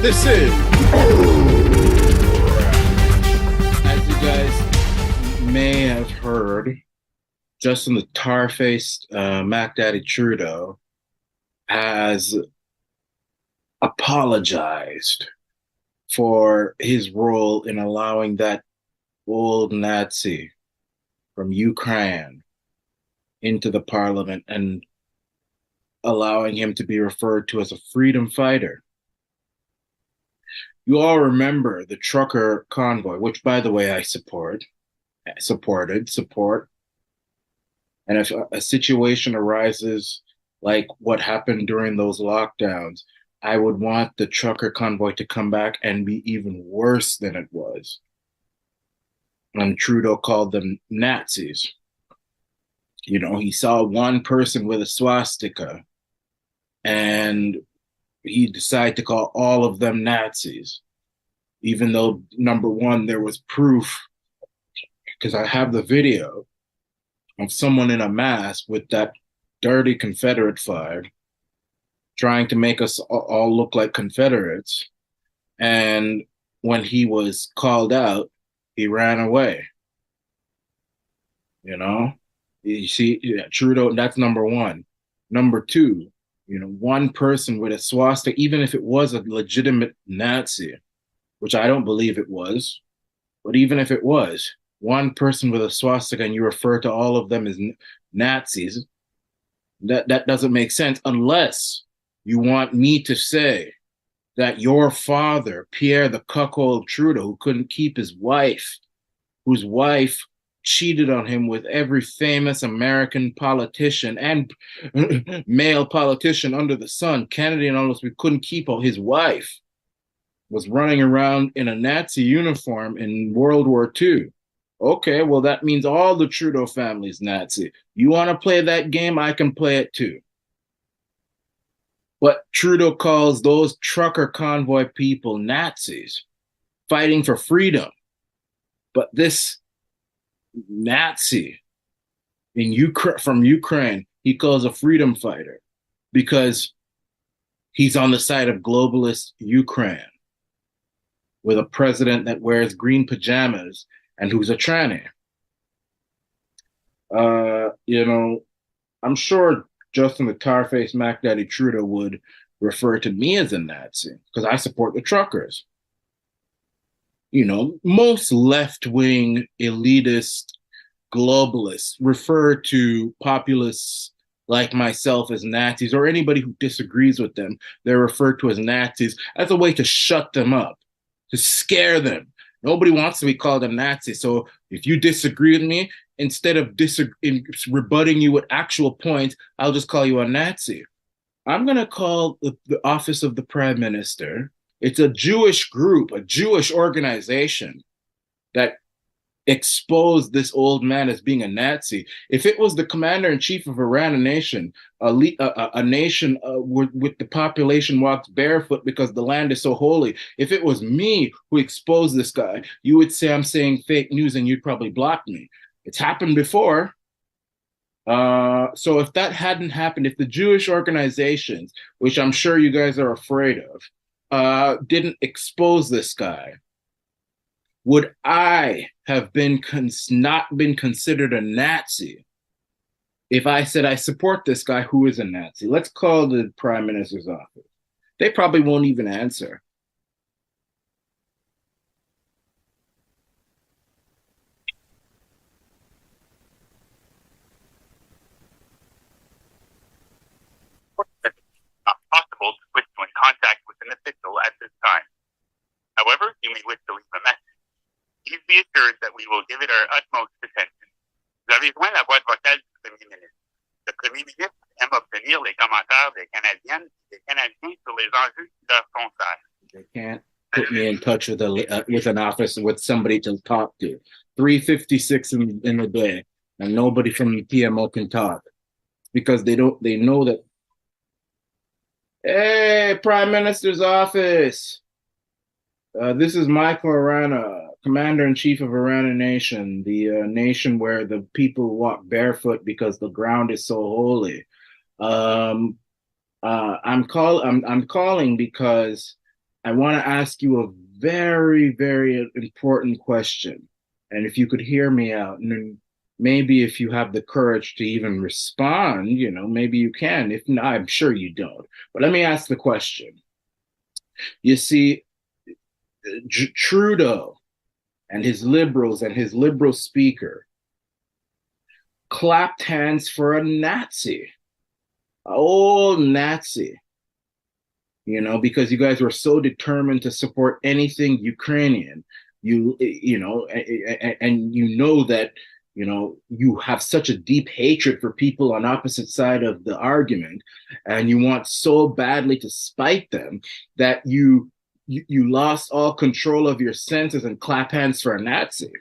This is, as you guys may have heard, Justin the tar-faced Mac Daddy Trudeau has apologized for his role in allowing that old Nazi from Ukraine into the parliament and allowing him to be referred to as a freedom fighter. You all remember the trucker convoy, which, by the way, I support. And if a situation arises like what happened during those lockdowns, I would want the trucker convoy to come back and be even worse than it was. And Trudeau called them Nazis. You know, he saw one person with a swastika and he decided to call all of them Nazis, even though, number one, there was proof, because I have the video of someone in a mask with that dirty Confederate flag trying to make us all look like Confederates. And when he was called out, he ran away. You know, you see, yeah, Trudeau, that's number one. Number two, you know, one person with a swastika, even if it was a legitimate Nazi, which I don't believe it was, but even if it was, one person with a swastika and you refer to all of them as Nazis, that doesn't make sense unless you want me to say that your father, Pierre the cuckold Trudeau, who couldn't keep his wife, whose wife cheated on him with every famous American politician and male politician under the sun, Kennedy and all those, we couldn't keep his wife, was running around in a Nazi uniform in World War II. Okay, well, that means all the Trudeau family's Nazi. You want to play that game? I can play it too. But Trudeau calls those trucker convoy people Nazis, fighting for freedom. But this Nazi from Ukraine, he calls a freedom fighter because he's on the side of globalist Ukraine with a president that wears green pajamas and who's a tranny. You know, I'm sure Justin the tar-faced Mac Daddy Trudeau would refer to me as a Nazi because I support the truckers. You know, most left-wing elitist globalists refer to populists like myself as Nazis, or anybody who disagrees with them, they're referred to as Nazis as a way to shut them up, to scare them. Nobody wants to be called a Nazi. So if you disagree with me, instead of rebutting you with actual points, I'll just call you a Nazi. I'm going to call the office of the prime minister. It's a Jewish group, a Jewish organization that exposed this old man as being a Nazi. If it was the commander in chief of Arana nation, a nation with the population walks barefoot because the land is so holy, if it was me who exposed this guy, you would say I'm saying fake news and you'd probably block me. It's happened before. So if that hadn't happened, if the Jewish organizations, which I'm sure you guys are afraid of, didn't expose this guy, would I have not been considered a Nazi if I said I support this guy who is a Nazi? Let's call the prime minister's office. They probably won't even answer. It's not possible to put you in contact with an official at this time. However, you may wish to leave a message. Please be assured that we will give it our utmost attention. Vous avez joint la boîte vocale du Premier ministre. Le Premier ministre aime obtenir les commentaires des Canadiennes et des Canadiens sur les enjeux qui leur concernent. They can't put me in touch with an office with somebody to talk to. 3:56 in the day, and nobody from the PMO can talk because they know that. Hey, Prime Minister's office. This is Michael Arana, Commander-in-Chief of Arana Nation, the nation where the people walk barefoot because the ground is so holy. I'm calling because I want to ask you a very, very important question. And if you could hear me out, and maybe if you have the courage to even respond, maybe you can. If not, I'm sure you don't. But let me ask the question. You see, Trudeau and his liberals and his liberal speaker clapped hands for a Nazi, an old Nazi, because you guys were so determined to support anything Ukrainian. And that, you have such a deep hatred for people on opposite side of the argument, and you want so badly to spite them that you lost all control of your senses and clap hands for a Nazi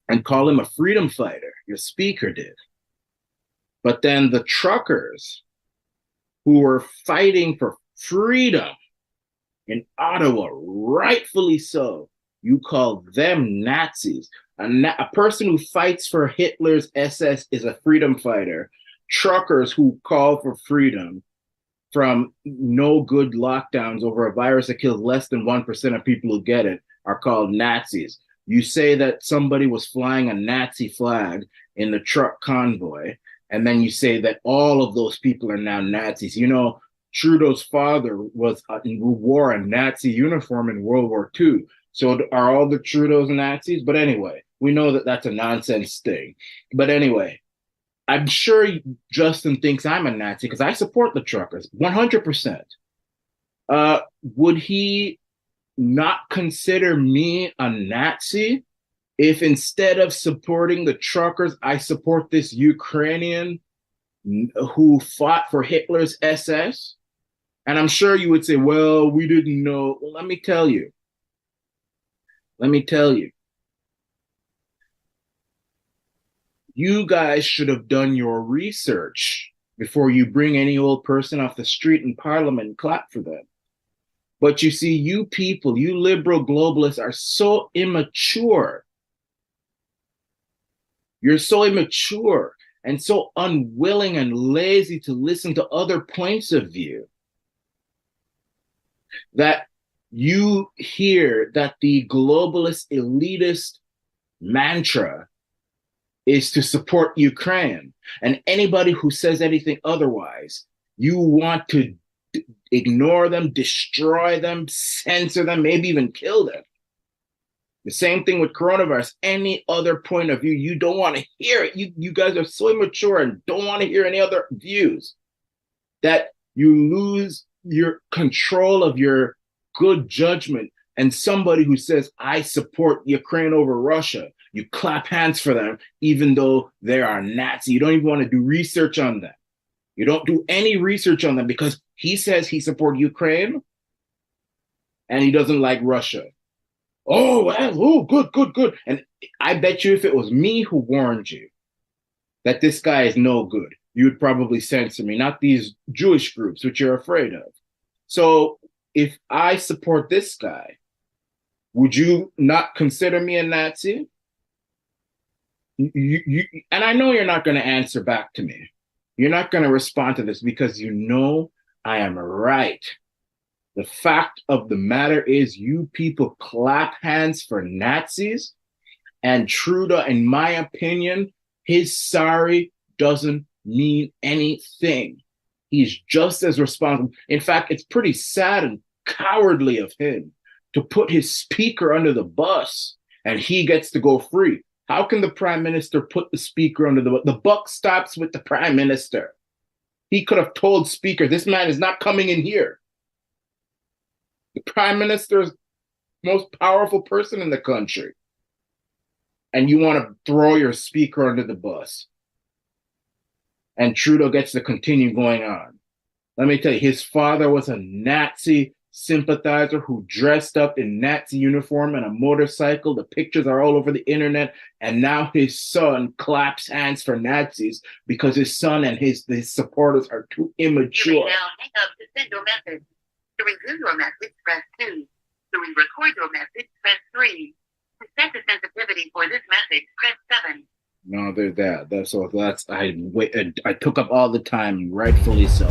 and call him a freedom fighter. Your speaker did. But then the truckers who were fighting for freedom in Ottawa, rightfully so, you call them Nazis. A person who fights for Hitler's SS is a freedom fighter. Truckers who call for freedom from no good lockdowns over a virus that kills less than 1% of people who get it are called Nazis. You say that somebody was flying a Nazi flag in the truck convoy, and then you say that all of those people are now Nazis. Trudeau's father wore a Nazi uniform in World War II. So are all the Trudeaus Nazis? But anyway, we know that that's a nonsense thing. But anyway, I'm sure Justin thinks I'm a Nazi because I support the truckers 100%. Would he not consider me a Nazi if instead of supporting the truckers, I support this Ukrainian who fought for Hitler's SS? And I'm sure you would say, well, we didn't know. Well, let me tell you. You guys should have done your research before you bring any old person off the street in Parliament and clap for them. But you see, you people, you liberal globalists are so immature. You're so immature and so unwilling and lazy to listen to other points of view that you hear that the globalist elitist mantra is to support Ukraine. And anybody who says anything otherwise, you want to ignore them, destroy them, censor them, maybe even kill them. The same thing with coronavirus. Any other point of view, you don't want to hear it. You guys are so immature and don't want to hear any other views that you lose your control of your good judgment. And somebody who says, I support Ukraine over Russia, you clap hands for them, even though they are Nazi. You don't even want to do research on them. You don't do any research on them because he says he supports Ukraine and he doesn't like Russia. Oh, well, good. And I bet you if it was me who warned you that this guy is no good, you would probably censor me, not these Jewish groups, which you're afraid of. So if I support this guy, would you not consider me a Nazi? And I know you're not going to answer back to me. You're not going to respond to this because you know I am right. The fact of the matter is you people clap hands for Nazis, and Trudeau, in my opinion, his sorry doesn't mean anything. He's just as responsible. In fact, it's pretty sad and cowardly of him to put his speaker under the bus and he gets to go free. How can the prime minister put the speaker under the bus? The buck stops with the prime minister. He could have told speaker, this man is not coming in here. The prime minister is the most powerful person in the country. And you want to throw your speaker under the bus. And Trudeau gets to continue going on. Let me tell you, his father was a Nazi sympathizer who dressed up in Nazi uniform and a motorcycle. The pictures are all over the internet. And now his son claps hands for Nazis because his son and his supporters are too immature. You may now hang up to send your message. To review your message, press 2. To re-record your message, press 3. To set the sensitivity for this message, press 7. No, there's that. I took up all the time, rightfully so.